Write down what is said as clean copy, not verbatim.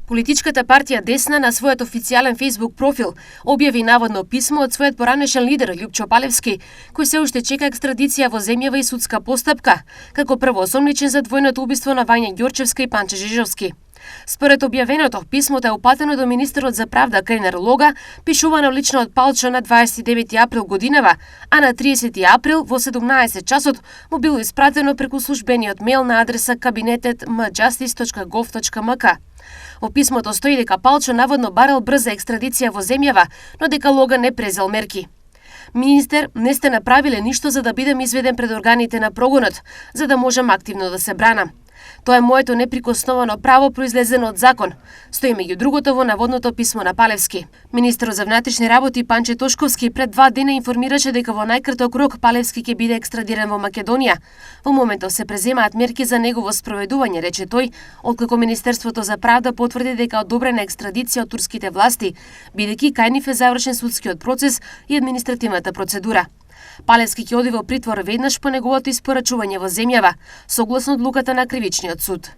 Политичката партија Десна на својот официјален Facebook профил објави наводно писмо од својот поранешен лидер Љупчо Палевски, кој се уште чека екстрадиција во земјава и судска постапка, како првоосомничен за двојното убиство на Вања Ѓорчевска и Панче Жижовски. Според објавеното, писмото е упатено до министерот за правда Кајнар Лога, пишувано лично од Палчо на 29 април годинава, а на 30 април во 17 часот му било испратено преку службениот мејл на адреса cabinetet.mjustice.gov.mk. Во писмото стои дека Палчо наводно барал брза екстрадиција во земјава, но дека Лога не презел мерки. Министер, не сте направиле ништо за да бидем изведен пред органите на прогонот, за да можам активно да се бранам. Тоа е моето неприкосновено право произлезено од закон, стои меѓу другото во наводното писмо на Палевски. Министерот за внатрешни работи Панче Тошковски пред 2 дена информираше дека во најкраток рок Палевски ќе биде екстрадиран во Македонија. Во моментов се преземаат мерки за негово спроведување, рече тој, откако Министерството за правда потврди дека одобрена екстрадиција од турските власти, бидејќи кај нив е завршен судскиот процес и административната процедура. Палевски ќе оди во притвор веднаш по неговото испорачување во земјава, согласно одлуката на Кривичниот суд.